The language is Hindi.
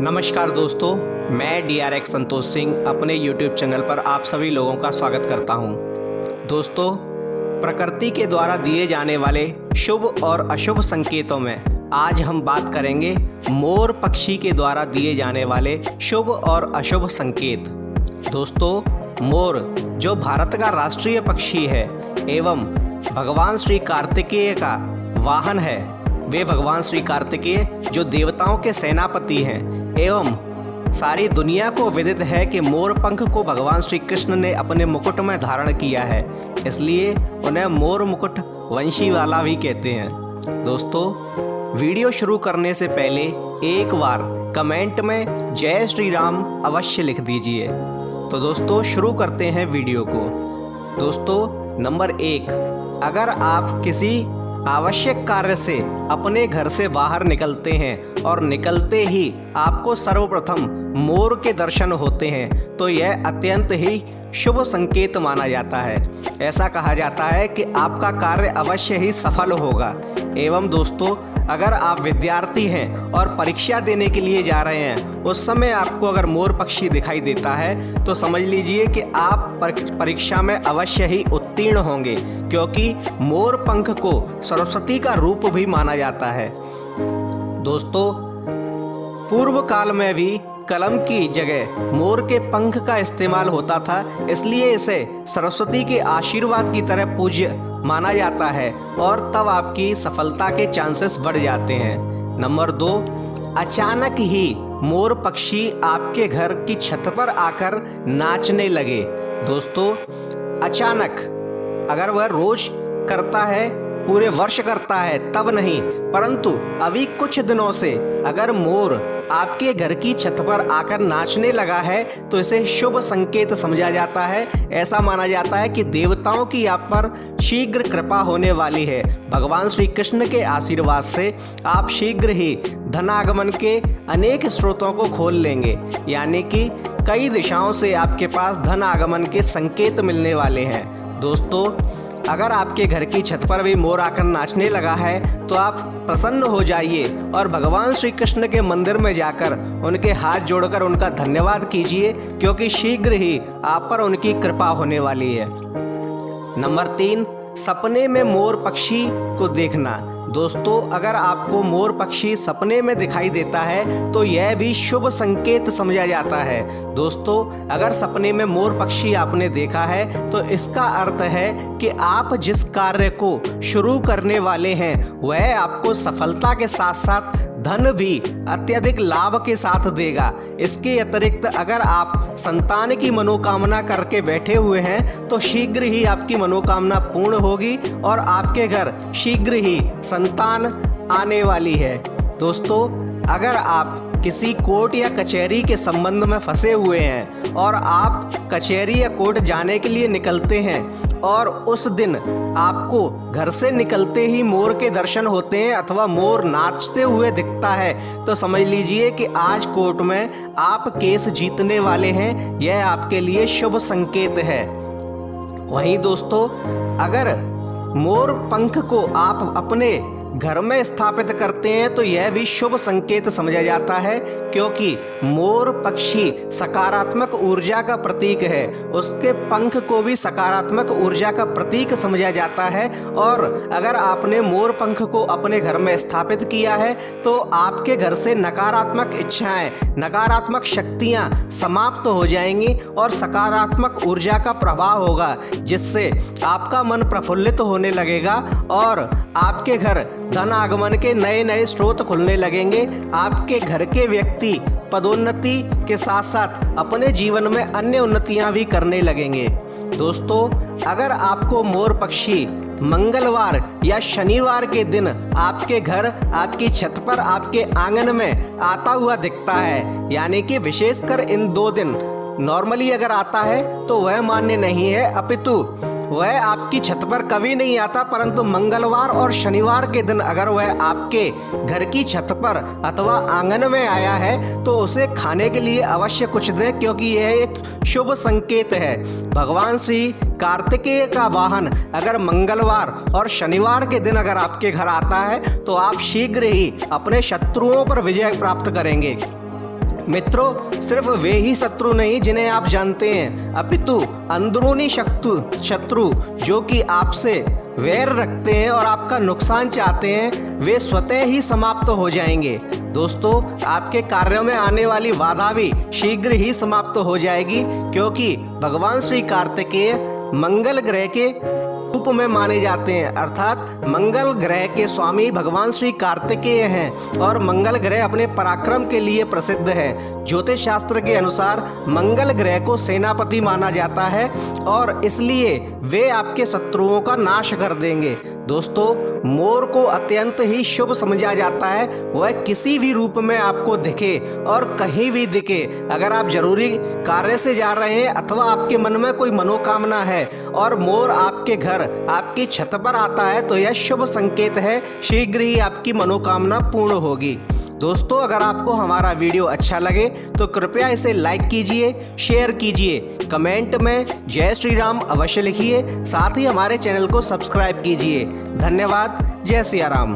नमस्कार दोस्तों, मैं DRX संतोष सिंह अपने YouTube चैनल पर आप सभी लोगों का स्वागत करता हूं। दोस्तों, प्रकृति के द्वारा दिए जाने वाले शुभ और अशुभ संकेतों में आज हम बात करेंगे मोर पक्षी के द्वारा दिए जाने वाले शुभ और अशुभ संकेत। दोस्तों, मोर जो भारत का राष्ट्रीय पक्षी है एवं भगवान श्री कार्तिकेय का वाहन है, वे भगवान श्री कार्तिकेय जो देवताओं के सेनापति हैं एवं सारी दुनिया को विदित है कि मोर पंख को भगवान श्री कृष्ण ने अपने मुकुट में धारण किया है, इसलिए उन्हें मोर मुकुट वंशी वाला भी कहते हैं। दोस्तों, वीडियो शुरू करने से पहले एक बार कमेंट में जय श्री राम अवश्य लिख दीजिए। तो दोस्तों, शुरू करते हैं वीडियो को। दोस्तों, नंबर 1, अगर आप किसी आवश्यक कार्य से अपने घर से बाहर निकलते हैं और निकलते ही आपको सर्वप्रथम मोर के दर्शन होते हैं तो यह अत्यंत ही शुभ संकेत माना जाता है। ऐसा कहा जाता है कि आपका कार्य अवश्य ही सफल होगा। एवं दोस्तों, अगर आप विद्यार्थी हैं और परीक्षा देने के लिए जा रहे हैं, उस समय आपको अगर मोर पक्षी दिखाई देता है तो समझ लीजिए कि आप परीक्षा में अवश्य ही उत्तीर्ण होंगे, क्योंकि मोर पंख को सरस्वती का रूप भी माना जाता है। दोस्तों, पूर्व काल में भी कलम की जगह मोर के पंख का इस्तेमाल होता था, इसलिए इसे सरस्वती के आशीर्वाद की तरह पूज्य माना जाता है और तब आपकी सफलता के चांसेस बढ़ जाते हैं। नंबर 2, अचानक ही मोर पक्षी आपके घर की छत पर आकर नाचने लगे। दोस्तों, अचानक, अगर वह रोज करता है, पूरे वर्ष करता है तब नहीं, परंतु अभी कुछ दिनों से अगर मोर आपके घर की छत पर आकर नाचने लगा है तो इसे शुभ संकेत समझा जाता है। ऐसा माना जाता है कि देवताओं की आप पर शीघ्र कृपा होने वाली है। भगवान श्री कृष्ण के आशीर्वाद से आप शीघ्र ही धनागमन के अनेक स्रोतों को खोल लेंगे, यानी कि कई दिशाओं से आपके पास धन आगमन के संकेत मिलने वाले हैं। दोस्तों, अगर आपके घर की छत पर भी मोर आकर नाचने लगा है तो आप प्रसन्न हो जाइए और भगवान श्री कृष्ण के मंदिर में जाकर उनके हाथ जोड़कर उनका धन्यवाद कीजिए, क्योंकि शीघ्र ही आप पर उनकी कृपा होने वाली है। नंबर 3, सपने में मोर पक्षी को देखना। दोस्तों, अगर आपको मोर पक्षी सपने में दिखाई देता है तो यह भी शुभ संकेत समझा जाता है। दोस्तों, अगर सपने में मोर पक्षी आपने देखा है तो इसका अर्थ है कि आप जिस कार्य को शुरू करने वाले हैं वह आपको सफलता के साथ साथ धन भी अत्यधिक लाभ के साथ देगा। इसके अतिरिक्त अगर आप संतान की मनोकामना करके बैठे हुए हैं तो शीघ्र ही आपकी मनोकामना पूर्ण होगी और आपके घर शीघ्र ही संतान आने वाली है। दोस्तों, अगर आप किसी कोर्ट या कचहरी के संबंध में फंसे हुए हैं और आप कचहरी या कोर्ट जाने के लिए निकलते हैं और उस दिन आपको घर से निकलते ही मोर के दर्शन होते हैं अथवा मोर नाचते हुए दिखता है तो समझ लीजिए कि आज कोर्ट में आप केस जीतने वाले हैं। यह आपके लिए शुभ संकेत है। वहीं दोस्तों, अगर मोर पंख को आप अपने घर में स्थापित करते हैं तो यह भी शुभ संकेत समझा जाता है, क्योंकि मोर पक्षी सकारात्मक ऊर्जा का प्रतीक है। उसके पंख को भी सकारात्मक ऊर्जा का प्रतीक समझा जाता है और अगर आपने मोर पंख को अपने घर में स्थापित किया है तो आपके घर से नकारात्मक इच्छाएं, नकारात्मक शक्तियां समाप्त हो जाएंगी और सकारात्मक ऊर्जा का प्रभाव होगा, जिससे आपका मन प्रफुल्लित होने लगेगा और आपके घर धन आगमन के नए नए स्रोत खुलने लगेंगे। आपके घर के व्यक्ति पदोन्नति के साथ साथ अपने जीवन में अन्य उन्नतियां भी करने लगेंगे। दोस्तों, अगर आपको मोर पक्षी मंगलवार या शनिवार के दिन आपके घर, आपकी छत पर, आपके आंगन में आता हुआ दिखता है, यानी कि विशेषकर इन 2 दिन नॉर्मली अगर आता है तो वह मान्य नहीं है, अपितु वह आपकी छत पर कभी नहीं आता, परंतु मंगलवार और शनिवार के दिन अगर वह आपके घर की छत पर अथवा आंगन में आया है तो उसे खाने के लिए अवश्य कुछ दें, क्योंकि यह एक शुभ संकेत है। भगवान श्री कार्तिकेय का वाहन अगर मंगलवार और शनिवार के दिन अगर आपके घर आता है तो आप शीघ्र ही अपने शत्रुओं पर विजय प्राप्त करेंगे। मित्रों, सिर्फ वे ही शत्रु नहीं जिन्हें आप जानते हैं, अपितु अंदरूनी शत्रु जो कि आपसे वैर रखते हैं और आपका नुकसान चाहते हैं, वे स्वतः ही समाप्त हो जाएंगे। दोस्तों, आपके कार्यों में आने वाली बाधा भी शीघ्र ही समाप्त हो जाएगी, क्योंकि भगवान श्री कार्तिकेय मंगल ग्रह के रूप में माने जाते हैं। अर्थात मंगल ग्रह के स्वामी भगवान श्री कार्तिकेय हैं और मंगल ग्रह अपने पराक्रम के लिए प्रसिद्ध है। ज्योतिष शास्त्र के अनुसार मंगल ग्रह को सेनापति माना जाता है और इसलिए वे आपके शत्रुओं का नाश कर देंगे। दोस्तों, मोर को अत्यंत ही शुभ समझा जाता है। वह किसी भी रूप में आपको दिखे और कहीं भी दिखे, अगर आप जरूरी कार्य से जा रहे हैं अथवा आपके मन में कोई मनोकामना है और मोर आपके घर, आपकी छत पर आता है, तो यह शुभ संकेत है, शीघ्र ही आपकी मनोकामना पूर्ण होगी। दोस्तों, अगर आपको हमारा वीडियो अच्छा लगे तो कृपया इसे लाइक कीजिए, शेयर कीजिए, कमेंट में जय श्री राम अवश्य लिखिए, साथ ही हमारे चैनल को सब्सक्राइब कीजिए। धन्यवाद। जय सिया राम।